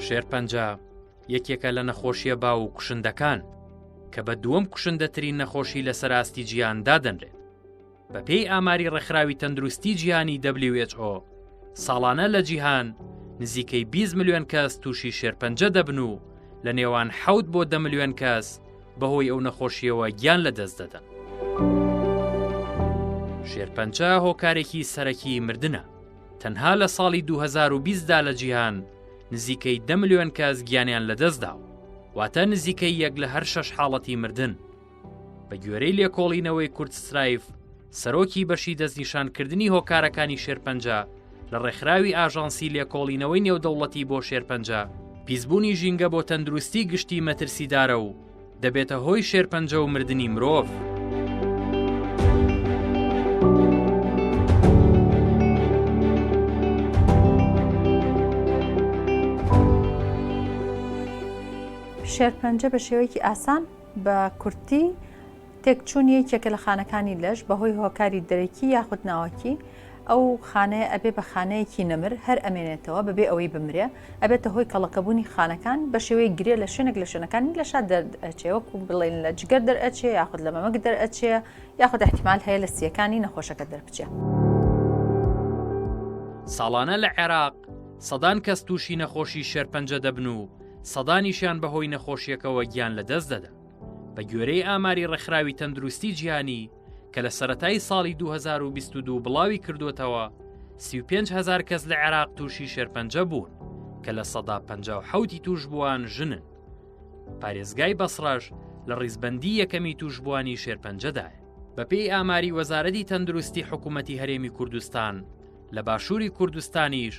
شێرپەنجە یەکێکە لە نەخۆشیە باو و کوشندەکان کە بە دووەم کوشندەترین نەخۆشی لە سەراستی جیهاندا دەنرێت. بەپێی ئاماری ڕێکخراوی تەندروستی جیهانی WHO ساڵانە لە جیهان نزیکەی 20 ملیۆن کەس تووشی شێرپەنجە دەبن و لە نێوان 7 بۆ 10 ملیۆن کەس بەهۆی ئەو نەخۆشیەوە گیان لەدەست دەدەن. شێرپەنجە هۆکارێکی سەرەکی مردنە. تەنها لە ساڵی 2020دا لە جیهان نزیکەی 10 ملیۆن کەس گیانیان لەدەستداوە، واتە نزیکەی 1 لە هەر 6 حاڵەتی مردن. بە گوێرەی لێکۆڵینەوەی کورتسترایف سەرۆکی بەشی دەستنیشانکردنی هۆکارەکانی شێرپەنجە لە ڕێکخراوی ئاژانسی لێکۆڵینەوەی نێودەوڵەتی بۆ شێرپەنجە، پیسبوونی ژینگە بۆ تەندروستی گشتی مەترسیدارە و دەبێتە هۆی شێرپەنجە و مردنی مرۆڤ. شێرپەنجە بە شێوەیەکی ئاسان بە کورتی تێکچوون یەکێکە لە خانەکانی لەش بەهۆی هۆکاری دەرەکی یاخود ناوەکی. ئەو خانەیە ئەبێ بە خانەیەکی نەمر هەر ئەمێنێتەوە بەبێ ئەوەی بمرێ، ئەبێتە هۆی کەڵەکەبوونی خانەکان بە شێوەیە گرێ لە شوێنێک لە شوێنەکانی لە شاد دەرئەچێ، وەکو بڵێن لە جگەر دەرئەچێ یاخود لە مەمەک دەرئەچێ یاخود احتیمال هەیە لە سیەکانی نەخۆشەکە دەربچێ. ساڵانە لە عێراق سەدان کەس تووشی نەخۆشی شێرپەنجە دەبن و سەدانیشیان بەهۆی نەخۆشیەکەوە گیان لەدەست دەدەن. بە گوێرەی ئاماری ڕێکخراوی تەندروستی جیهانی کە لە سەرەتای ساڵی 2022 بڵاوی کردوتەوە 35,000 کەس لە عێراق تووشی شێرپەنجە بوون کە لە 157 توش بووان ژنن. پارێزگای بەسڕەش لە ڕیزبەندی یەکەمی توشبوانی شێرپەنجەدایە. بەپێی ئاماری وەزارەتی تەندروستی حکوومەتی هەرێمی کوردستان لە باشووری کوردستانیش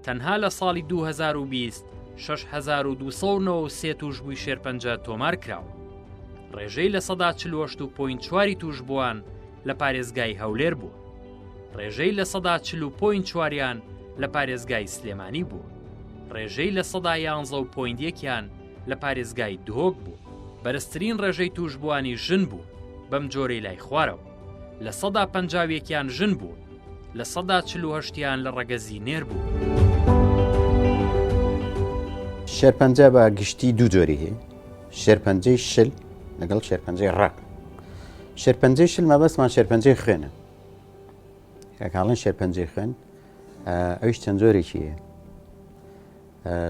تەنها لە ساڵی 2020 6,293 توشبووی شێرپەنجە تۆمار کراوە. ڕێژەی لە 148.4 توش بووان لە پارێزگای هەولێر بووە. ڕێژەی لە 140.4یان لە پارێزگای سلێمانی بووە. ڕێژەی لە 111.1یان لە پارێزگای دهۆک بوو. بەرزترین ڕێژەی توشبوانی ژن بوو بەم جۆرەی لای خوارەوە. لە 150یان ژن بوو، لە 148یان لە ڕەگەزی نێر بوو. شێرپەنجە بە گشتی دوو جۆری هەیە، شێرپەنجەی شل لەگەڵ شێرپەنجەی ڕق. شێرپەنجەی شل مەبەستمان شێرپەنجەی خوێنە. کاڵێن شێرپەنجەی خوێن ئەویش چەند جۆرێکی هەیە.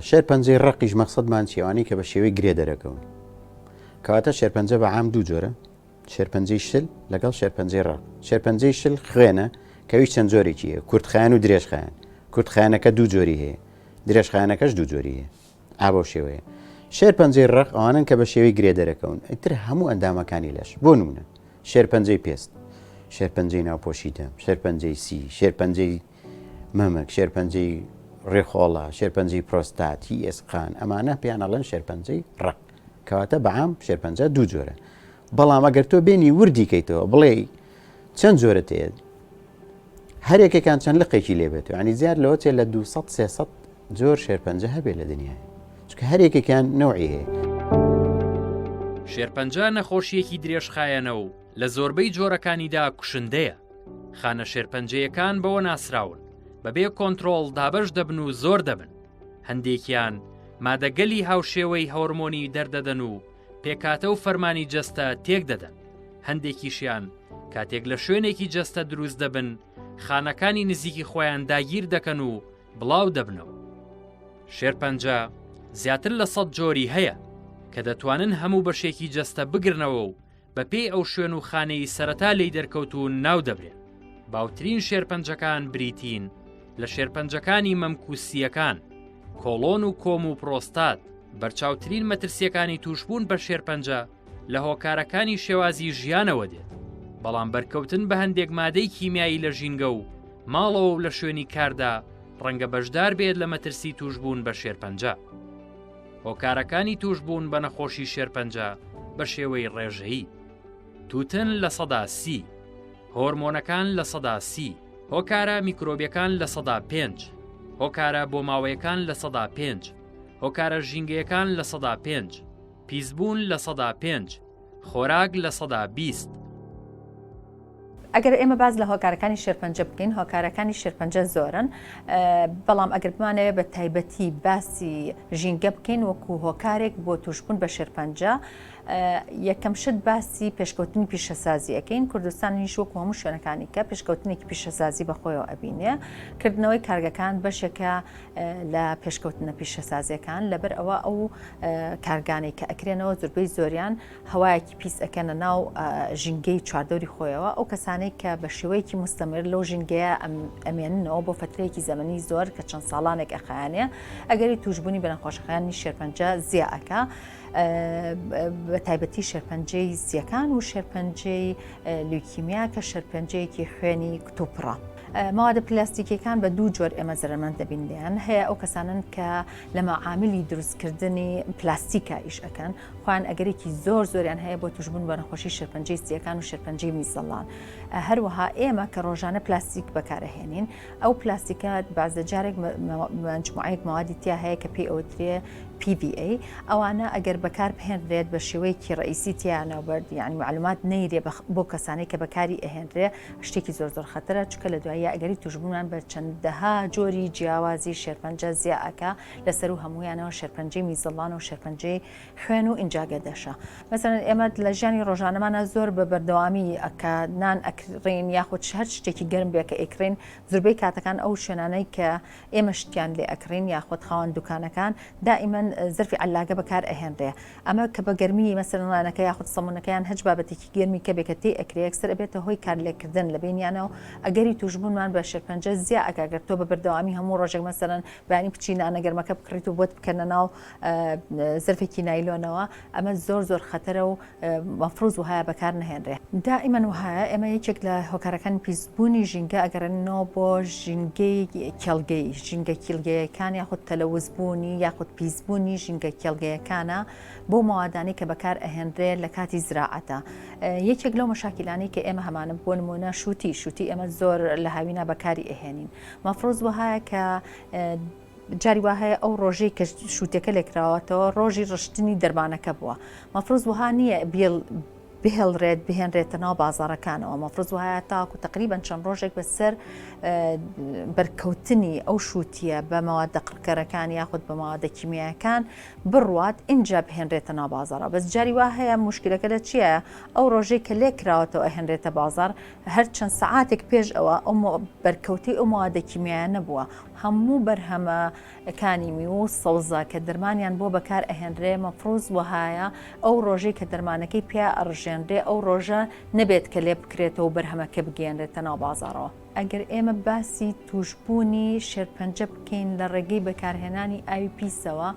شێرپەنجەی ڕقیش مەقسەدمان چێوانی کە بە شێوەی گرێ دەرەکەون. کەواتە شێرپەنجە بە عام دوو جۆرە، شێرپەنجەی شل لەگەڵ شێرپەنجەی ڕق. شێرپەنجەی شل خوێنە کەویش چەند جۆرێکی هەیە، کورتخایەن و درێژخایەن. کورتخایەنەکە دوو جۆری هەیە، درێژخایەنەکەش دوو جۆری هەیە. ئابۆ شێوەیە. شێرپەنجەی ڕق ئەوانن کە بە شێوەی گرێ دەرەکەون. ئیتر هەموو ئەندامەکانی لەش بۆ نمونە شێرپەنجەی پێست، شێرپەنجەی ناوپۆشی دەم، شێرپەنجەی سی، شێرپەنجەی مەمەک، شێرپەنجەی ڕێخۆڵە، شێرپەنجەی پرۆستاتی ئێسقان، ئەمانە پێیان ئەڵێن شێرپەنجەی ڕق. کەواتە بەعام شێرپەنجە دوو جۆرە. بەڵام ئەگەر تۆ بێنی وردی کەیتەوە بڵێ چەند جۆرە هەیە، هەر یەکێکان چەند لقێکی لێبێتەوە، ینی زیاد لەوە چێ لە 200-300 جۆر شێرپەنجە هەبێت لە دنیای، چونکە هەر یەکێکیان نەوعی هەیە. شێرپەنجە نەخۆشیەکی درێژخایەنە و لە زۆربەی جۆرەکانیدا کوشندەیە. خانە شێرپەنجەیەکان بەوە ناسراون بەبێ کۆنتڕۆڵ دابەش دەبن و زۆر دەبن. هەندێکیان مادەگەلی هاوشێوەی هۆرمۆنی دەردەدەن و پێکاتە و فەرمانی جەستە تێک دەدەن. هەندێکیشیان کاتێک لە شوێنێکی جەستە دروست دەبن خانەکانی نزیکی خۆیان داگیر دەکەن و بڵاو دەبنەوە. شێرپەنجە زیاتر لە 100 جۆری هەیە کە دەتوانن هەموو بەشێکی جەستە بگرنەوە و بەپێی ئەو شوێن و خانەی سەرەتا لی دەرکەوتون ناو دەبرێن. باوترین شێرپەنجەکان بریتین لە شێرپەنجەکانی مەمکوسیەکان، کۆڵۆن و کۆم و پرۆستات. بەرچاوترین مەترسیەکانی توشبوون بە شێرپەنجە لە هۆکارەکانی شێوازی ژیانەوە دێت، بەڵام بەرکەوتن بە هەندێک مادەی کیمیایی لە ژینگە و ماڵەوە و لە شوێنی کاردا ڕەنگە بەشدار بێت لە مەترسی توشبوون بە شێرپەنجە. هۆکارەکانی توشبوون بە نەخۆشی شێرپەنجە بە شێوەی ڕێژەیی: تووتن لە 130، هۆرمۆنەکان لە 130، هۆکارە میکرۆبیەکان لە 105، هۆکارە بۆ ماوەیەکان لە 105، هۆکارە ژینگەیەکان لە 105، پیسبوون لە 105، خۆراک لە 120. ئەگەر ئێمە باز لە هۆکارەکانی شێرپەنجە بکەین هۆکارەکانی شێرپەنجە زۆرن بەڵام ئەگەر بمانەوێت بە تایبەتی باسی ژینگە بکەین وەکو هۆکارێک بۆ توشبوون بە شێرپەنجە یەکەم شت باسی پێشکەوتنی پیشەسازی ئەەکەین کوردستانیش وەکو هەموو شوێنەکانی کە پێشکەوتنێکی پیشەسازی بەخۆیەوە ئەبینێ کردنەوەی کارگەکان بەشێکە لە پێشکەوتنە پیشەسازیەکان لەبەر ئەوە ئەو کارگانەی کە ئەکرێنەوە زۆربەی زۆریان هەوایەکی پیس ئەکەنە ناو ژینگەی چواردەوری خۆیەوە ئەو کەسانەی کە بە شێوەیەکی مستەمر لەو ژینگەیە ئەمێننەوە بۆ فترەیەکی زەمەنی زۆر کە چەند ساڵانێک ئەخایانێ ئەگەری توشبوونی بە نەخۆشەکانی شێرپەنجە زیائەکە بە تایبەتی شێرپەنجەی زیەکان و شێرپەنجەی لیوکیمیا کە شێرپەنجەیەکی خوێنی کتوپڕە. ماوەدە پلاستیکیەکان بە دوو جۆر ئێمە زەرمەند دەبینیان هەیە ئەو کەسانن کە لە مەعاملی دروستکردنی پلاستیکە ئیش ئەەکەن خوان ئەگەرێکی زۆر زۆریان هەیە بۆ توشبوون بە نەخۆشی شێرپەنجەی سیەکان و شێرپەنجەی میزەڵان. هەروەها ئێمە کە ڕۆژانە پلاستیک بەکارەهێنین ئەو پلاستیکە بازە جارێک مجموعەیەک موادی تیا هەیە کە پێی ئەوترێ PVA ئەوانە ئەگەر بەکار بهێنرێت بە شێوەیەکی ڕئیسی تیانەوەبەر یعنی معلومات نەیرێ بۆ کەسانەی کە بەکاری ئەهێنرێ شتێکی زۆر زۆر خەتەرە چکە لە دوایە ئەگەری توشبوونان بە چەندەها جۆری جیاوازی شێرپەنجە زیائەکە لەسەر و هەمویانەوە شێرپەنجەی میزەڵان و شێرپەنجەی خوێن و ئینجاگەدەشە. مەسەڵەن ئێمە لە ژیانی ڕۆژانەمانە زۆر بە بەردەوامی ئەکە نان ئەکڕین یاخود هەر شتێکی گەرم بێ کە ئەکرین زۆربەی کاتەکان ئەو شوێنانەی کە ئێمە شتیان لێ ئەکرین یاخود خاوەن دوکانەکان دائیمەن زرفی علاگە بەکار ئەهێنرێ ئەمە کە بە گەرمی مەسەڵەنەکە یاخود سەمونەکەیان هەج بابەتێکی گەرمی کە بێکە تێ ئەکرێ ئەکسەر ئەبێتە هۆی کار لێکردن لە بینیانەوە ئەگەری توشبوونمان بە شێرپەنجە زیە ئەگەر تۆ بە بەردەوامی هەموو ڕۆژێک مەسەڵەن بەیانی بچی نانە گەرمەکە بکڕیت و بۆت بکەنە ناو زرفێکی نایلۆنەوە ئەمە زۆر زۆر خەتەرە و مەفروض وهایە بەکار نهێنرێ. دائیمەن وهایە ئێمە یەکێک لە هۆکارەکانی پیسبوونی ژینگە ئەگەرێنەوە بۆ ژینگەی کێڵگەی ژینگە کیلگەیەکان یاخود تەلەوزبوونی یاخود پیسبوونی ژینگە کێڵگەیەکانە بۆ ماوادانی کە بەکار ئەهێنرێت لە کاتی زراعەتە. یەکێک لەو مەشاکیلانی کە ئێمە هەمانە بۆ نمونە شووتی ئێمە زۆر لە هاوینە بەکاری ئەهێنین مەفروض وهایە کە جاری وهەیە ئەو ڕۆژەی کە شووتەکە لێکراوەتەوە ڕۆژی ڕشتنی دەربانەکە بووە مەفروض وها نییە بهێڵڕێت بهێنرێتە ناو بازارەکانەوە مەفروض وهایە تاکو تقریبان چەند ڕۆژێک بەسەر بەرکەوتنی ئەو شووتیە بە مەوادە قڕکەرەکان یاخود بە مەوادە کیمیاکان بڕوات اینجا بهێنرێتە ناو بازارە بەس جاری وا هەیە مشکلەکە لە چییە ئەو ڕۆژەی کە لێکراوەتەوە ئەهێنرێتە بازار هەر چەند سەعاتێک پێش ئەوە ئەو بەرکەوتی ئەو مەوادە کیمیایە نەبووە هەموو بەرهەمەکانی میوە و سەوزە کە دەرمانیان بۆ بەکار ئەهێنرێ مەفروض وهایە ئەو ڕۆژەی کە دەرمانەکەی پیا ئەڕژێنرێ ئەو ڕۆژە نەبێت کە لێ بکرێتەوە و بەرهەمەکە بگەێنرێتە ناو بازارەوە. ئەگەر ئێمە باسی توشبوونی شێرپەنجە بکەین لە ڕێگەی بەکارهێنانی ئاوی پیسەوە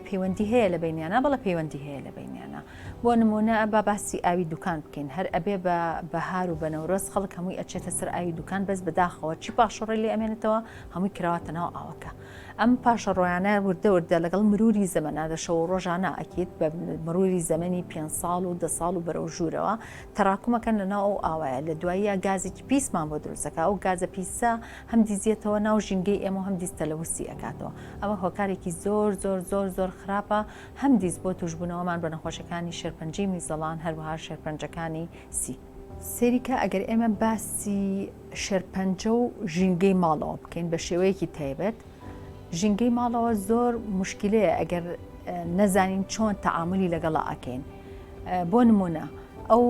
پەیوەندی هەیە لە بینیانە بەڵە پەیوەندی هەیە لە بینیانە بۆ نمونە با باسی ئاوی دوکان بکەین هەر ئەبێ بە بەهار و بەنەورۆز خەڵک هەمووی ئەچێتە سەر ئاوی دوکان بەس بەداخەوە چی پاشەڕێ لێ ئەمێنێتەوە هەمووی کراوەتە ناو ئاوەکە ئەم پاشەڕۆیانە وردە لەگەڵ مروری زەمەنا دەشەوە ڕۆژانە ئەکیت بە مروری زەمەنی 5 ساڵ و 10 ساڵ و بەرەو ژوورەوە تەراکومەکەن لە ناو ئەو ئاوایە لە دواییە گازێکی پیسمان بۆ دروستەکە ئەو گازە پیسە هەم دیزیێتەوە ناو ژینگەی ئێمە هەم دیستەلەوسی ئەکاتەوە ئەمە هۆکارێکی زۆر زۆر زۆر زۆر خراپە هەم دیست بۆ توشبوونەوەمان بە نەخۆشەکانی شێرپەنجەی میزەڵان هەروەها شێرپەنجەکانی سی سێریکە ئەگەر ئێمە باسی شێرپەنجە و ژینگەی ماڵەوە بکەین بە شێوەیەکی تایبەت ژینگەی ماڵەوە زۆر مشکلەیە ئەگەر نەزانین چۆن تەعاملی لەگەڵا ئەکەین بۆ نمونە ئەو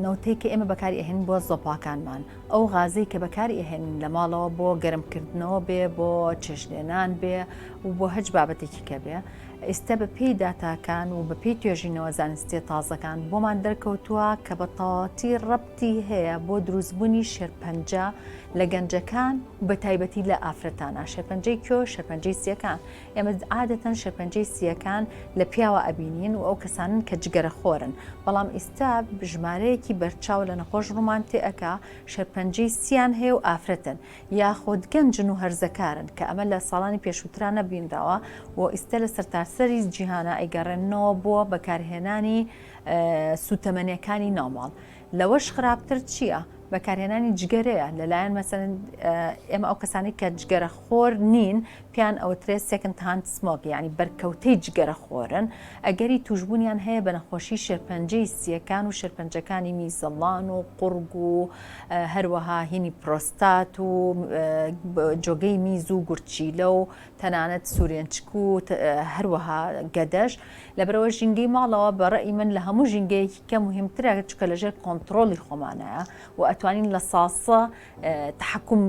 نەوتەی کە ئێمە بەکاری ئەهێنین بۆ زۆپاکانمان ئەو غازەی کە بەکاری ئەهێنین لە ماڵەوە بۆ گەرمکردنەوە بێ بۆ چێشتێنان بێ و بۆ هەج بابەتێکی کە بێ ئێستا بە پێی داتاکان و بە پێی توێژینەوە زانستی تازەکان بۆمان دەرکەوتووە کە بە تەواتی ڕەبتی هەیە بۆ دروستبوونی شێرپەنجە لە گەنجەکان و بە تایبەتی لە ئافرەتانە شێرپەنجەی کۆ شێرپەنجەی سیەکان ئێمە عادەتەن شێرپەنجەی سیەکان لە پیاوە ئەبینین و ئەو کەسانن کە جگەرە خۆرن بەڵام ئێستا ژمارەیەکی بەرچاو لە نەخۆش ڕوومان تێئەکا شێرپەنجەی سیان هەیە و ئافرەتن یاخۆت گەنجن و هەرزەکارن کە ئەمە لە ساڵانی پێشووتران نەبینراوە و ئێستا لە سەرتاسەری جیهانە ئەیگەڕێنەوە بۆ بەکارهێنانی سوتەمەنیەکانی ناوماڵ لەوەش خراپتر چییە؟ بەکارهێنانی جگەرەیە لەلایەن مەسەن ئێمە ئەو کەسانی کە جگەرە خۆر نین پیان ئەوترێ سێکند هاند سمۆک، یعنی بەرکەوتەی جگەرە خۆرن. ئەگەری توشببوونیان هەیە بە نەخۆشی شێرپەنجەی سیەکان و شێرپەنجەکانی میزەڵان و قورگ و هەروەها هینی پرۆستات و جۆگەی میز و گورچیلە و تەنانەت سوورێنچک و هەروەها گەدەش. لەبەرەوە ژینگەی ماڵەوە بەڕێی من لە هەموو ژینگەیەکی کە مهمترە چکە لەژێر کۆنتترۆلی خۆمانەیە و ئەتوانین لە ساسە تحکم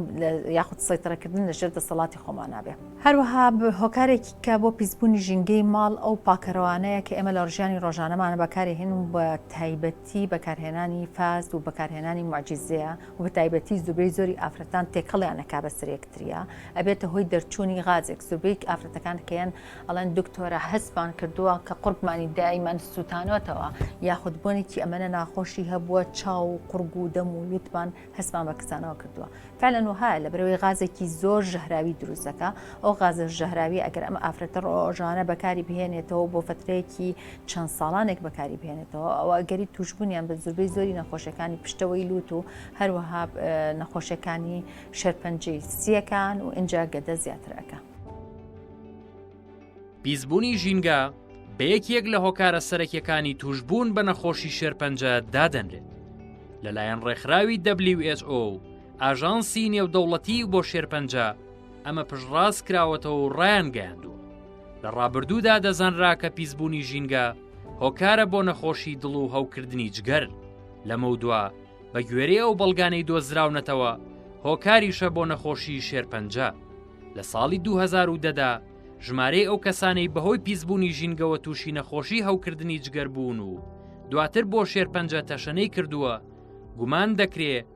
یاخود سەیترەکردن لەژێر دەسەڵاتی خۆمانە بێ. هەروەها هۆکارێکی کە بۆ پیسبوونی ژینگەی ماڵ ئەو پاکەرەوانەیە کە ئێمە لە ڕژیانی ڕۆژانەمانە بەکارهێن و بە تایبەتی بەکارهێنانی فاز و بەکارهێنانی معجززەیە و بە تایبەتی زوبەی زۆری ئافرەتان تێکەڵیانەکە بە سرێکتریە ئەبێتە هۆی دەرچوونی غازێک. زوبەی ئافرەتەکان کەیان ئەڵەن دکتۆرە هەستمان کردووە کە قوربمانی دایمان سووتانەوەتەوە یاخود بۆنێکی ئەمەنە ناخۆشی هەبووە چاو و قورگ و دەم و لوتمان هەستمان بە کەسانەوە کردووە. فعلەن وهایە لە بەرەوەی غازێکی زۆر ژەهراوی دروستەکە. ئەو غازە ژەهراوی ئەگەر ئەمە ئافرەتە ڕۆژانە بەکاری بهێنێتەوە بۆ فترەیەکی چەند ساڵانێک بەکاری بهێنێتەوە ئەوە ئەگەری توشببوونیان بە زۆربەی زۆری نەخۆشیەکانی پشتەوەی لوت و هەروەها نەخۆشیەکانی شێرپەنجەی سیەکان و ئینجا گەدە زیاترەکە. پیسبوونی ژینگە بە یەکێک لە هۆکارە سەرەکیەکانی توشببوون بە نەخۆشی شێرپەنجە دادەنرێت. لەلایەن ڕێکخراوی WHO ئاژانسی نێودەوڵەتی بۆ شێرپەنجە ئەمە پشتڕاست کراوەتەوە و ڕایان گەیاندووە. لە ڕابردوودا دەزانرا کە پیسبوونی ژینگە هۆکارە بۆ نەخۆشی دڵ و هەوکردنی جگەر. لەمە دووە بە گوێرەی ئەو بەڵگانەی دۆزراونەتەوە هۆکاریشە بۆ نەخۆشی شێرپەنجە. لە ساڵی 2010دا ژمارەی ئەو کەسانەی بەهۆی پیسبوونی ژینگەوە تووشی نەخۆشی هەوکردنی جگەر بوون و دواتر بۆ شێرپەنجە تەشەنەی کردووە گومان دەکرێت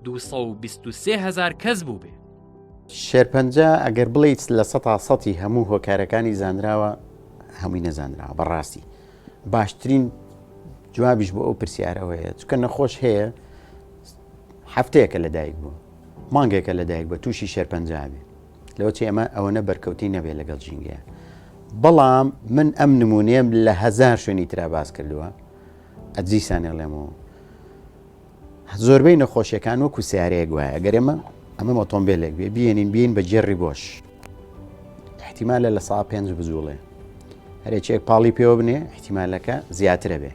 223,000 کەس بوو بێ. شێرپەنجە ئەگەر بڵیت لە 100% هەموو هۆکارەکانی زانراوە هەمووی نەزانراوە بەڕاستی. باشترین جوابیش بۆ ئەو پرسیارەوەیە چکە نەخۆش هەیە هەفتەیەکە لەدایک بوو مانگێکە لەدایک بە تووشی شێرپەنجە بێ لەوە چی ئەمە ئەوەنە بەرکەوتی نەبێت لەگەڵ ژینگەیە. بەڵام من ئەم نمونەیەم لە 1000 شوێنی ترا باس کردووە ئەجیسانێڵێمەوە زۆربەی نەخۆشیەکان وەکو سیارەیەک وایە ئەگەر ئەمە ئۆتۆمبیلێک بێ بێنین بە جێڕی بۆش احتیمالە لە سا 5 بزوڵێ هەرێکێک پاڵی پێوە بنێ احتیمالەکە زیاترە بێ.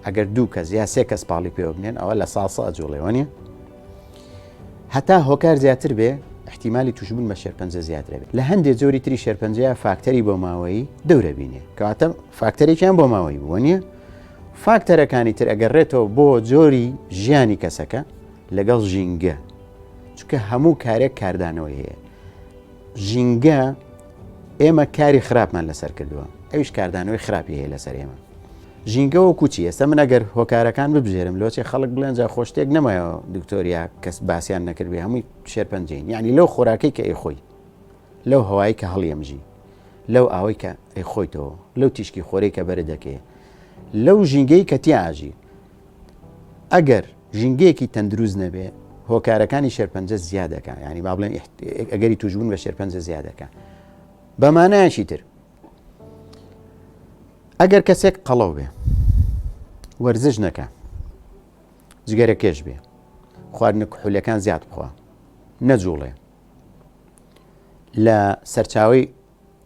ئەگەر دوو کەس یا سێ کەس پاڵی پێوە بنێن ئەوە لە ساسە ئەجوڵێەوە نیە. هەتا هۆکار زیاتر بێ احتیمالی توشبوون بە شێرپەنجە زیاترە بێت. لە هەندێک جۆری تری شێرپەنجەیە فاکتەری بۆ ماوەیی دەورە بینێ کەواتە فاکتەرێکیان بۆ ماوەی بووە نییە. فاکتەرەکانی تر ئەگەڕێتەوە بۆ جۆری ژیانی کەسەکە لەگەڵ ژینگە چونکە هەموو کارێک کاردانەوەی هەیە. ژینگە ئێمە کاری خراپمان لەسەر کردووە ئەویش کاردانەوەی خراپی هەیە لەسەر ئێمە. ژینگە وەکو چی ئێستا من ئەگەر هۆکارەکان ببژێرم لۆچێ خەڵک بڵێن جا خۆشتێک نەمایەوە دکتۆریا کەس باسییان نەکردبێ هەمووی شێرپەنجەین یعنی لەو خۆراکەی کە ئەیخۆی لەو هەوایی کە هەڵیەمژی لەو ئاوەی کە ئەیخۆیتەوە لەو تیشکی خۆرەی کە بەرە دەکەی لەو ژینگەی کە تیاژی ئەگەر ژینگەیەکی تەندروست نەبێ هۆکارەکانی شێرپەنجە زیادەکە ینی با بڵێن ئەگەری توشبوون بە شێرپەنجە زیادەکە. بەمانایەکی تر ئەگەر کەسێک قەڵەو بێ وەرزش نەکە جگەرە کێش بێ خواردنە کوحولەکان زیاد بخوا نەجوڵێ لە سەرچاوی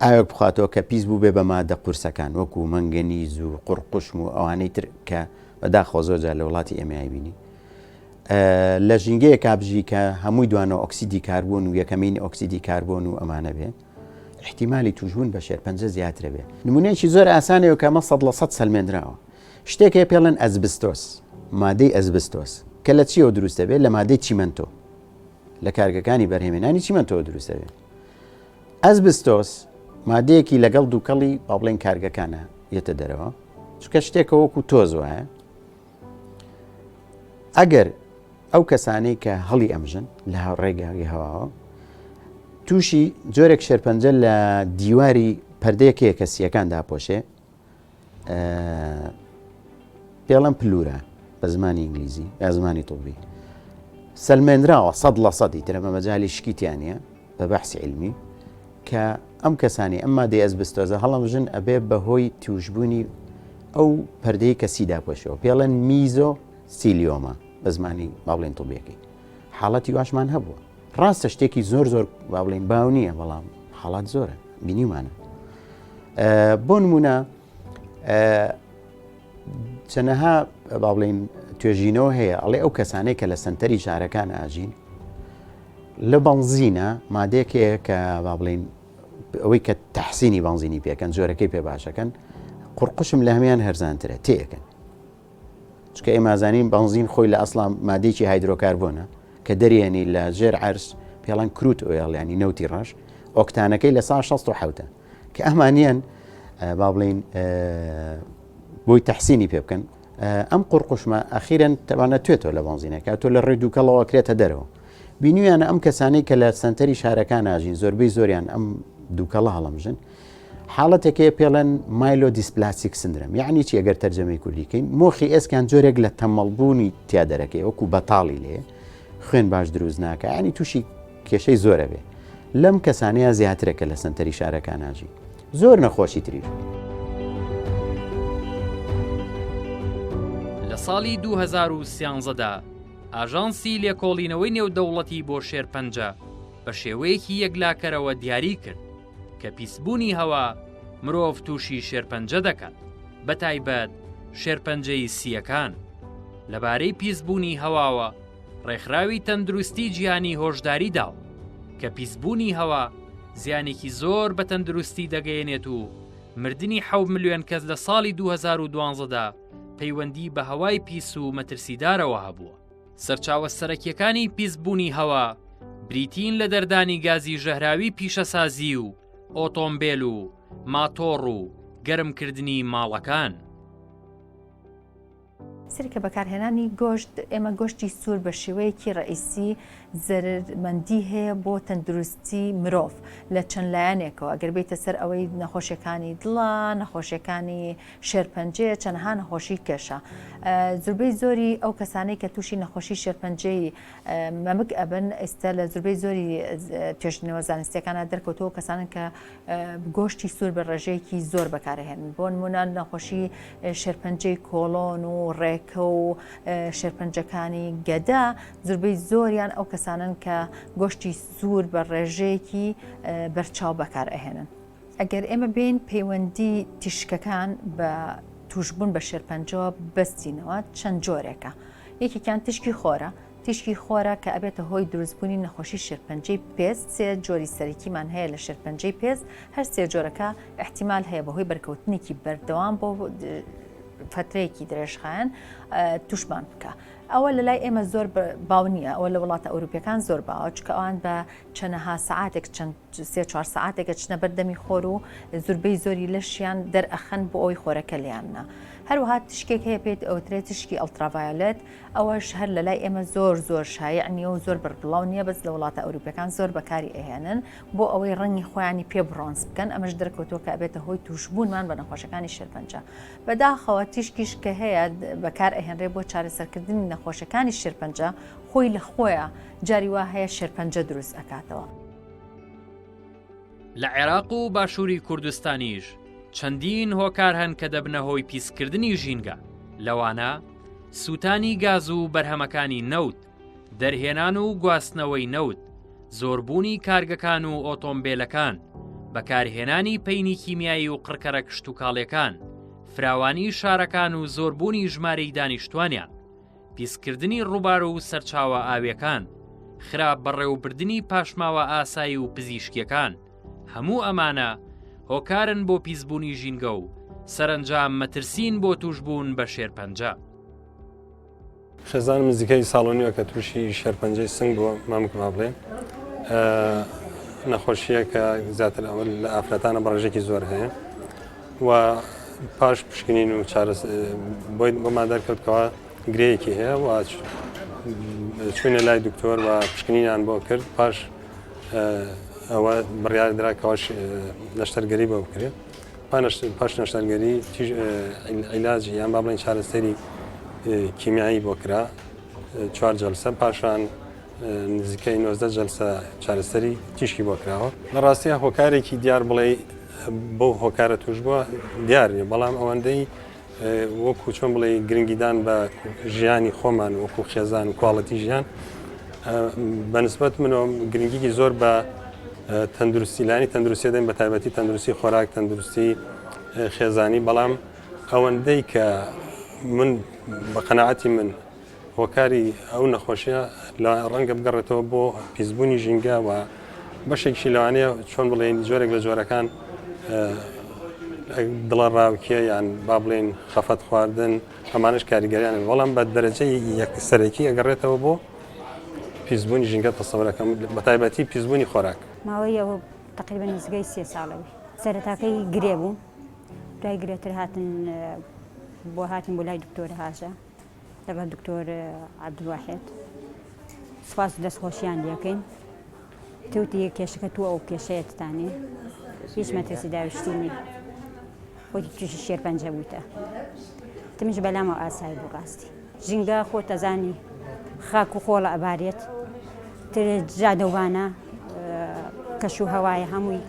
ئاوێک بخاتەوە کە پیس بوو بێ بە مادە قورسەکان وەکو مەنگەنیز و قوڕقوشم و ئەوانەی تر کە بەداخۆ زۆرجار لە وڵاتی ئێمەی بینی لە ژینگەیە کابژی کە هەمووی دوانە ئۆکسیدی کاربۆن و یەکەمین ئۆکسیدی کاربۆن و ئەمانە بێ احتیمالی توشبوون بە شێرپەنجە زیاترە بێ. نمونەیەکی زۆر ئاسانەوە کە 100% سەلمێنراوە شتێکە پێڵێن ئەزبستۆس مادەی ئەزبستۆس کە لە چیەوە دروستە بێت لە مادەی چیمەنتۆ لە کارگەکانی بەرهێمێنانی چیمەنتۆ دروستە بێت. ئەزبستۆس مادەیەکی لەگەڵ دووکەڵی با بڵێن کارگەکانە یەتە دەرەوە چونکە شتێکە وەکو تۆز وایە ئەگەر ئەو کەسانەی کە هەڵی ئەمژن لە ڕێگای هەواوە تووشی جۆرێک شێرپەنجە لە دیواری پەردەیەکەیە کە سیەکان داپۆشێ پێڵەن پلورە بە زمانی ئینگلیزی یا زمانی تۆبی سەلمێنراوە 100% ترە بە مەجای شکیتیانە بە بەحسی علمی کە ئەم کەسانی ئەم مادەی ئەزبستۆزە هەڵەمژن ئەبێ بەهۆی توشبوونی ئەو پەردەی کە سی داپۆشەوە پێڵەن میزۆ سیلیۆمە بە زمانی باڵێن تۆبیەکەی حاڵەتی واشمان هەبووە ڕاستە شتێکی زۆر با بڵێن باو نییە بەڵام حاڵات زۆرە بینیمانە بۆ نمونە چەنەها با بڵێن توێژینەوە هەیە ئەڵێ ئەو کەسانەی کە لە سنتەری شارەکان ئاژین لە بەنزینە مادێکەیە کە با بڵێن ئەوەی کە تەحسینی بەنزینی پێکەن جۆرەکەی پێ باشەکەن قورقشم لە هەمیان هەرزانترە تێەکەن چکە ئێمازانین بەنزین خۆی لە ئەسڵام مادێکی هایدرۆکاربۆنە کە دەریێنی لە ژێر عەرز پێڵەن کروت ئۆیڵیانی نەوتی ڕەش ئۆکتانەکەی لە 1660 کە ئەمانیان با بڵێن بۆی تەحسینی پێ بکەن ئەم قورقشمە ئەخیرەن تەوانە توێتەوە لە بەنزینەکە تۆ لە ڕێ دووکەڵەوە کرێتە دەرەوە بینیویانە ئەم کەسانەی کە لە سنتەری شارەکان ئاژین زۆربەی زۆریان ئەم دووکەڵە هەڵەمژن حاڵەتێکەیە پێڵەن مایلۆ دیسپلاسیک سندرم یعنی چی ئەگەر تەرجەمەی کوردیکەین مۆخی ئێسکان جۆرێک لە تەمەڵبوونی تیا دەرەکەی وەکو بەتاڵی لێ خوێن باش دروست ناکە ینی تووشی کێشەی زۆرە بێ لەم کەسانەیە زیاترەکە لە سنتەری شارەکان ئاژی زۆر نەخۆشی تریش لە ساڵی 2013دا ئاژانسی لێکۆڵینەوەی نێودەوڵەتی بۆ شێرپەنجە بە شێوەیەکی یەکلاکەرەوە دیاری کرد کە پیسبوونی هەوا مرۆڤ تووشی شێرپەنجە دەکات بە تایبەت شێرپەنجەی سیەکان لەبارەی پیسبوونی هەواوە ڕێکخراوی تەندروستی جیهانی هۆشداری داوە کە پیسبوونی هەوا زیانێکی زۆر بە تەندروستی دەگەیەنێت و مردنی 7 ملیۆن کەس لە ساڵی 2012دا پەیوەندی بە هەوای پیس و مەترسیدارەوە هەبووە سەرچاوە سەرەکیەکانی پیسبوونی هەوا بریتین لە دەردانی گازی ژەهراوی پیشەسازی و ئۆتۆمبیل و ماتۆڕ و گەرمکردنی ماڵەکان سەرکە بەکارهێنانی گۆشت ئێمە گۆشتی سوور بە شێوەیەکی ڕئیسی زەرمەندی هەیە بۆ تەندروستی مرۆڤ لە چەند لایەنێکەوە ئەگەر بێتە سەر ئەوەی نەخۆشیەکانی دڵە نەخۆشیەکانی شێرپەنجەیە چەندها نەخۆشی کێشە زۆربەی زۆری ئەو کەسانەی کە تووشی نەخۆشی شێرپەنجەی مەمک ئەبن ئێستا لە زۆربەی زۆری توێژینەوە زانستیەکانە دەرکەوتەوە کەسانن کە گۆشتی سوور بە ڕێژەیەکی زۆر بەکارهێنن بۆ نمونە نەخۆشی شێرپەنجەی کۆڵۆن و ڕێکە و شێرپەنجەکانی گەدا زۆربەی زۆریان ئەو کەسانن کە گۆشتی سوور بە ڕێژەیەکی بەرچاو بەکار ئەهێنن ئەگەر ئێمە بین پەیوەندی تیشکەکان بە توشبوون بە شێرپەنجەوە بەستینەوە چەند جۆرێکە یەکێکیان تشکی خۆرە تیشکی خۆرە کە ئەبێتە هۆی دروستبوونی نەخۆشی شێرپەنجەی پێست سێ جۆری سەرەکیمان هەیە لە شێرپەنجەی پێست هەر سێ جۆرەکە احتیمال هەیە بەهۆی بەرکەوتنێکی بەردەوام بۆ فترەیەکی درێژخایەن توشمان بکە ئەوە لە لای ئێمە زۆر باو نییە ئەوە لە وڵاتە ئەوروپیەکان زۆر باوە چکە ئەوان بە چەندەها سەعاتێک چەند 3-4 سەعاتێکە چنە بەردەمی خۆر و زۆربەی زۆری لەشیان دەرئەخەن بۆ ئەوی خۆرەکە لیاننا هەروەها تشکێک هەیە پێت ئەوترێت تشکی ئەڵتراڤایۆلێت ئەوەش هەر لە لای ئێمە زۆر شایع نییە و زۆر بەربڵاو نییە بەس لە وڵاتە ئەوروپیەکان زۆر بەکاری ئەهێنن بۆ ئەوەی ڕەنگی خۆیانی پێ بڕۆنس بکەن ئەمەش دەرکەوتۆ کە ئەبێتە هۆی توشبوونمان بە نەخۆشەکانی شێرپەنجە بەداخەوە تیشکیش کە هەیە بەکار ئەهێنرێ بۆ چارەسەرکردنی نەخۆشەکانی شێرپەنجە خۆی لە خۆیە جاری وا هەیە شێرپەنجە دروست ئەکاتەوە لە عێراق و باشووری کوردستانیش چەندین هۆکار هەن کە دەبنە هۆی پیسکردنی ژینگە لەوانە سووتانی گاز و بەرهەمەکانی نەوت دەرهێنان و گواستنەوەی نەوت زۆربوونی کارگەکان و ئۆتۆمبیلەکان بەکارهێنانی پەینی کیمیایی و قڕکەرە کشتتوکاڵیەکان فراوانی شارەکان و زۆربوونی ژمارەی دانیشتوانیان پیسکردنی ڕووبار و سەرچاوە ئاویەکان خراپ بەڕێوەبردننی پاشماوە ئاسایی و پزیشکیەکان هەموو ئەمانە هۆکارن بۆ پیسبوونی ژینگە و سەرنجام مەترسین بۆ توشبوون بە شێرپەنجە خێزانم نزیکەی ساڵۆنیوە کە تووشی شێرپەنجەی سنگ بۆ مامک با بڵێن نەخۆشیە کە زیاتر ئەوە لە ئافرەتانە بەڕێژێکی زۆر هەیە و پاش پشکنین و بۆی بۆمان دەرکەوتکەوە گرەیەکی هەیە و چوونە لای دکتۆر و پشکنینیان بۆ کرد پاش ئەوە بڕیاردراکەوەش نەشتەرگەری بۆ بکرێت پاش نەشتەرگەری عیلاجی یان با بڵێن چارەسەری کیمیایی بۆ کرا 4 جەلسە پاشان نزیکەی 19 جەلسە چارەسەری تیشکی بۆ کراوە لە ڕاستیە هۆکارێکی دیار بڵێ بۆ هۆکارە توش بووە دیارە بەڵام ئەوەندەی وەکو چۆن بڵێ گرنگیدان بە ژیانی خۆمان وەکو خێزان و کوواڵەتی ژیان بەنسبەت منەوە گرنگیکی زۆر بە تەندروستیلانی تەندروستی دەین بە تایبەتی تەندروستی خۆراک تەندروستی خێزانی بەڵام ئەوەندەی کە من بە قەناعەتی من هۆکاری ئەو نەخۆشیە لە ڕەنگە بگەڕێتەوە بۆ پیسبوونی ژینگە و بەشێکی لەوانەیە چۆن بڵێن جۆرێک لە جۆرەکان دڵە ڕاوکیە یان با بڵێن خەفەت خواردن ئەمانش کاریگەریانن بەڵام بە دەرەجەی سەرەکی ئەگەڕێتەوە بۆ پیسبوونی ژینگە تەسەورەکەم بە تایبەتی پیسبوونی خۆراک ماوەی ئەوە تقریبا نزگەی 3 ساڵەوەی سەرەتاکەی گرێ بوو دوای گرێتر هاتن بۆ لای دکتۆر هاژە لەگەڵ دکتۆر عەبدولواحید سوپاس و دەستخۆشیان لێکەین توتی کێشەکە تو ئەو کێشەیەتتانێ هیچ مەترسی داویشتی نیە خۆتی تووشی شێرپەنجە بوویتە تمش بەلامەوە ئاسایی بوو ڕاستی ژینگە خۆ تەزانی خاک و خۆڵە ئەبارێت جادەوانە کەش و هەوایە هەمووی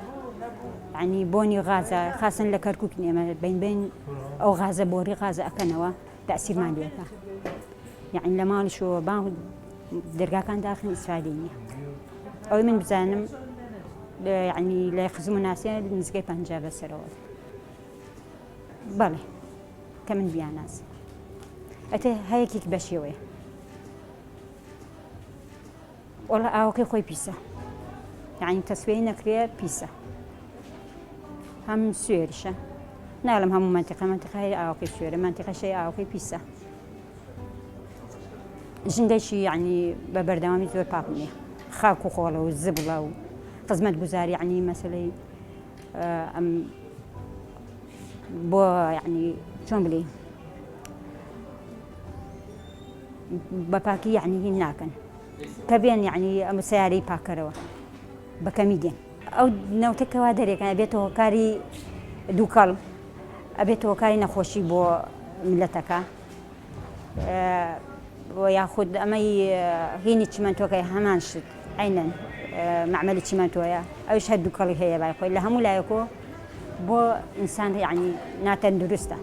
ینی بۆنی غازە خاصن لە کەرکووک نێمە بین ئەو غازە بۆری غازە ئەکەنەوە تەسیرمان لێکە یعنی لە ماڵیشەوە بان دەرگاکان داخن ئیسرائیلی نییە ئەوەی من بزانم ینی لە خزم و ناسیە نزگەی 50 بەسەرەوە بەڵێ کە من بیاناسی ئەتە هەیەکێک بەشێوەیە وەڵا ئاوەکەی خۆی پیسە یعنی تەسوێی نەکرێ پیسە هەم سوێریشە ناڵم هەموو منتیقەی ئاوەکەی سوێرە منتیقەشەی ئاوەکەی پیسە ژندێکی یعنی بە بەردەوامی زۆر پاک نییە خاک و خۆڵە و زبڵە و خزمەت گوزاری یعنی مەسەلەی ئەم بۆ یعنی چۆن بڵێ بە پاکی یعنی هین ناکەن کە بێن یعنی ئەم سیارەی پاکەرەوە بەکەمی دێن ئەو نەوتەکەوا دەرێکەکە ئەبێتەوە هۆکاری دووکەڵ ئەبێتەوە هۆکاری نەخۆشی بۆ میلەتەکە یاخود ئەمەی هینی چیمەنتۆکەی هەمان شت عینەن معمەلی چیمەنتۆیە ئەوش هەر دووکەڵی هەیە بای خۆی لە هەموو لایەکۆ بۆ ئینسان یعنی ناتەندروستە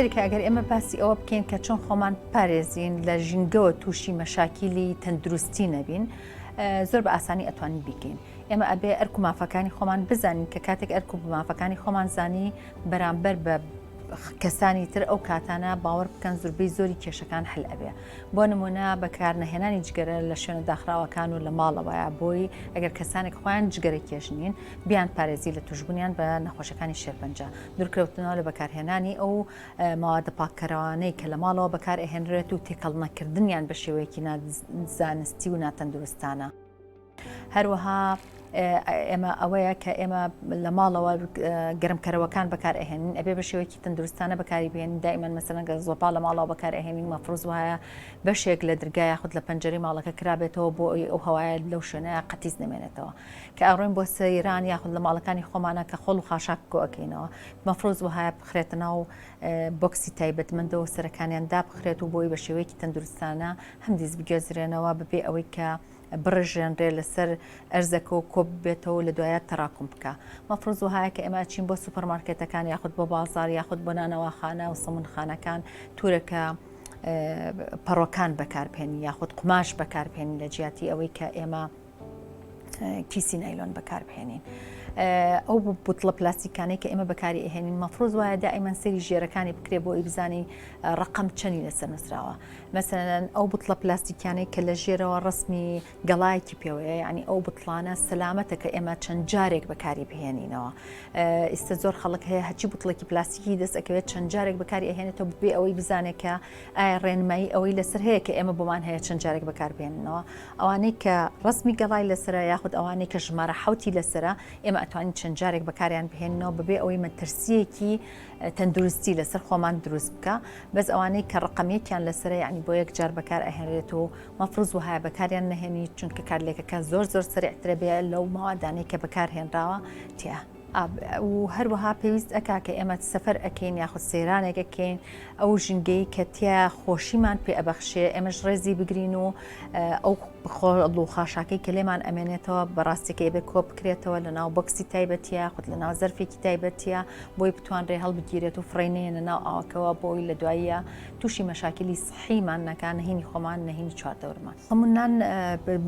سەرکە ئەگەر ئێمە باسی ئەوە بکەین کە چۆن خۆمان پارێزین لە ژینگەوە تووشی مەشاکیلی تەندروستی نەبین زۆر بە ئاسانی ئەتوانین بیکەین ئێمە ئەبێ ئەرک و مافەکانی خۆمان بزانین کە کاتێک ئەرک و مافەکانی خۆمان زانی بەرامبەر بە کەسانی تر ئەو کاتانە باوەڕ بکەن زۆربەی زۆری کێشەکان هەل ئەبێ بۆ نمونە بەکارنەهێنانی جگەرە لە شوێنە داخراوەکان و لە ماڵەوەیە بۆی ئەگەر کەسانێک خۆیان جگەرە کێشنین بیان پارێزی لە توشببوونیان بە نەخۆشەکانی شێرپەنجە دوورکەوتنەوە لە بەکارهێنانی ئەو ماوادە پاکەرەوانەی کە لە ماڵەوە بەکار ئەهێنرێت و تێکەڵ نەکردنیان بە شێوەیەکی نازانستی و ناتەندروستانە هەروەها ئێمە ئەوەیە کە ئێمە لە ماڵەوە گەرمکەرەوەکان بەکار ئەهێنین ئەبێ بە شێوەیەکی تەندروستانە بەکاری بێنین دائیمەن مەسەلەن گە زۆپا لە ماڵەوە بەکار ئەهێنین مەفروض وایە بەشێک لە دەرگای خودت لە پەنجەرەی ماڵەکە کرابێتەوە بۆ ئەو هەوایە لەو شوێنەیە قەتیس نەمێنێتەوە کە ئەڕۆین بۆ سەیران یاخود لە ماڵەکانی خۆمانە کە خۆڵ و خاشاک کۆکەینەوە مەفروض وهایە بخرێتە ناو بۆکسی تایبەتمەندەوە سەرەکانیان دابخرێت و بۆی بە شێوەیەکی تەندروستانە هەم دیز بگێزرێنەوە ببێ ئەوەی کە بڕژێنرێ لەسەر ئەرزەکە و کۆب بێتەوە لە دوایە تەراکم بکە مەفروض وهایە کە ئێمە چین بۆ سوپەرمارکێتەکان یاخود بۆ بازار یاخود بۆ نانەواخانە و سەمونخانەکان تورەکە پەڕۆکان بەکاربێنی یاخود قماش بەکاربێنی لە جیاتی ئەوەی کە ئێمە کیسی نایلۆن بەکاربهێنین. ئەو بوتڵە پلاستیکانەی کە ئێمە بەکاری ئەهێنین مەفروض وایە دائیمەن سەری ژێرەکانی بکرێ بۆ ئەوی بزانی ڕقم چەندی لەسەر نووسراوە. مەسەلەن ئەو بوتڵە پلاستیکانەی کە لە ژێرەوە ڕسمی گەڵایەکی پێوەیە، یعنی ئەو بوتڵانە سەلامەتە کە ئێمە چەند جارێک بەکاری بهێنینەوە. ئێستا زۆر خەڵک هەیە هەچی بوتڵێکی پلاستیکی دەست ئەکەوێت چەند جارێک بەکاری ئەهێنێتەوە بێ ئەوەی بزانێت کە ئایا ڕێنمایی ئەوەی لەسەر هەیە کە ئێمە بۆمان هەیە چەند جارێک بەکاربهێننەوە. ئەوانەی کە ڕسمی گەڵای لەسرە یاخود ئەوانەی کە ژمارە حوتی لەسرە ئێمە ئەتوانین چەند جارێک بەکاریان بهێننەوە بەبێ ئەوەی مەترسیەکی تەندروستی لەسەر خۆمان دروست بکە. بەس ئەوانەی کە ڕقمێکیان لەسرە یعنی بۆ یەک جار بەکار ئەهێنرێت و مەفروض وهایە بەکاریان نەهێنی چونکە کارلێکەکە زۆر سەریعترە بێ لەو ماوەدانەی کە بەکارهێنراوە تیا. و هەروەها پێویست ئەکا کە ئێمە سەفەر ئەکەین یاخود سەیرانێک ئەکەین ئەو ژینگەی کە تیا خۆشیمان پێ ئەبەخشێ ئێمەش ڕێزی بگرین و ئەو خۆڵ و خاشاکەی کە لێمان ئەمێنێتەوە بەڕاستیکە ئێبێ کۆ بکرێتەوە لە ناو بۆکسی تایبەتیە خود لە ناو زەرفێکی تایبەتیە بۆی بتوانرێ هەڵبگیرێت و فڕینەیە ناو ئاوەکەوە بۆی لە دواییە تووشی مەشاکلی سەحیمان نەکان نهێنی خۆمان نهێنی چواردەورمان. هەمونان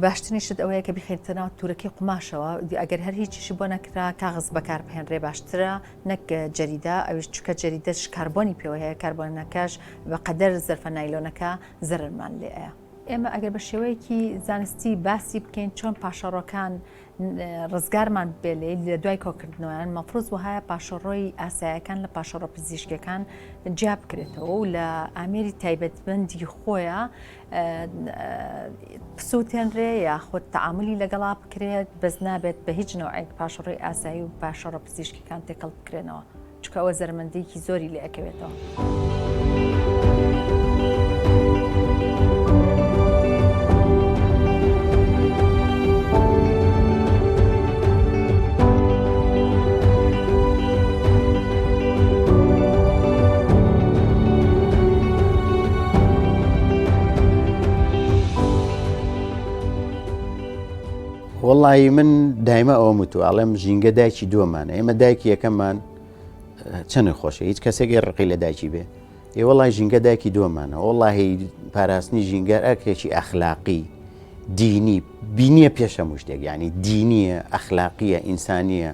باشترینشت ئەوەیە کە بخێتەوە تورەکەی قماشەوە ئەگەر هەر هیچیشی بۆ نەکرا کاغز بەکاربهێنرێ باشترە نەک جەریدا ئەوش چکە جەریدەش کاربۆنی پێوە هەیە کاربۆنەکەش بەقەدەر زەرفە نایلۆنەکە زەرمان لێە. ئێمە ئەگەر بە شێوەیەکی زانستی باسی بکەین چۆن پاشەڕۆکان ڕزگارمان بێلێ لە دوای کۆکردنەوەیان مەفروض وهایە پاشەڕۆی ئاسایەکان لە پاشەڕۆ پزیشکەکان جیا بکرێتەوە و لە ئامێری تایبەتمەندی خۆیە پسووتێنرێ یاخود تەعاملی لەگەڵا بکرێت بەس نابێت بە هیچ نەوعێک پاشەڕۆی ئاسایی و پاشەڕۆ پزیشکەکان تێکەڵ بکرێنەوە چکە ئەوە زەرمەندێکی زۆری لێ ئەکەوێتەوە. وەڵی من دایمە ئەوە متوواڵم ژینگە دایکی دووەمانە ئێمە دایکی یەکەممان چەند خۆشە هیچ کەسێکی ڕقی لە دایکی بێ ئێ وەڵی ژینگە دایکی دووەمانە وەڵی پاراستنی ژینگەر ئەرکێکی ئەخلاقی دینی بینیە پێشە مشتێک یعنی دینیە ئەخلاقیە ئینسانیە.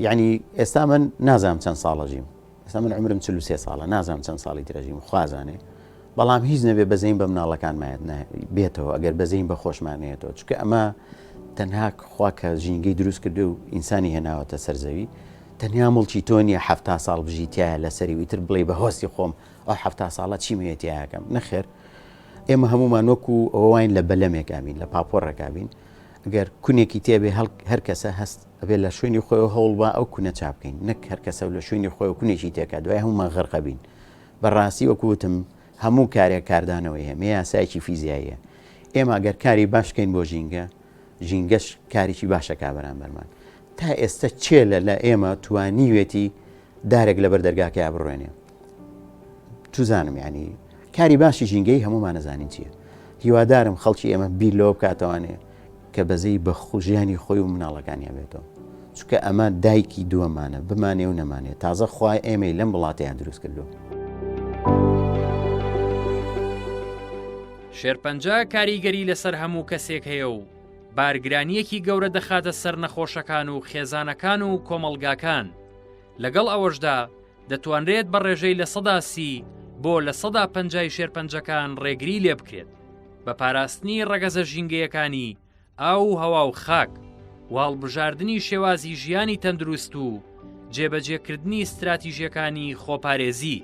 یعنی ئێستا من نازانم چەند ساڵەژیم ئێستا من عمرم 43 ساڵە نازانم چەند ساڵی درەژیم خوازانێ بەڵام هیچ نەبێ بەزەین بە مناڵەکانمایەت بێتەوە ئەگەر بەزەین بە خۆشمانێتەوە چکە ئەمە تەنها خوا کە ژینگەی دروست کردو و ئینسانی هێناوەتە سەرزەوی تەنیا مڵکی تۆ نیە 70 ساڵ بژیتیایە لەسەری ویتر بڵێ بە هۆستی خۆم ئەو 70 ساڵە چیمەوێتیایەکەم نەخێر. ئێمە هەمومان وەکو ئەوواین لە بەلەمێکابین لە پاپۆڕێکابین ئەگەر کونێکی تێبێ هەر کەسە هەست ئەبێ لە شوێنی خۆی هەوڵ بە ئەو کونە چاپکەین نەک هەر کەسە لە شوێنی خۆی و کونێکی تێکا دوای هەمومان غەرقەبین. بەڕاستی وەکوتم هەموو کارێک کاردانەوەی هەیە یاسایکی فیزیاییە. ئێمە ئەگەر کاری باشکەین بۆ ژینگەش کارێکی باشەکا بەرامبەرمان تا ئێستا چێلە لە ئێمە توانیوێتی دارێک لەبەر دەرگاکە بڕوێنێ توزانم ینی کاری باشی ژینگەی هەمومان نەزانین چییە. هیوادارم خەڵکی ئێمە بیر لەوە بکاتەوانێ کە بەزەی بە ژیانی خۆی و مناڵەکانیان بێتەوە چونکە ئەمە دایکی دووەمانە بمانێ و نەمانێت تازە خوای ئێمەی لەم وڵاتیان دروست کردو. شێرپەنجە کاریگەری لەسەر هەموو کەسێک هەیە و بارگرانیەکی گەورە دەخاتە سەر نەخۆشەکان و خێزانەکان و کۆمەڵگاکان. لەگەڵ ئەوەشدا دەتوانرێت بە ڕێژەی لە 130 بۆ لە 150 شێرپەنجەکان ڕێگری لێ بکرێت بە پاراستنی ڕەگەزە ژینگەیەکانی ئاو هەوا و خاک و هەڵبژاردننی شێوازی ژیانی تەندروست و جێبەجێکردنی استراتیژیەکانی خۆپارێزی.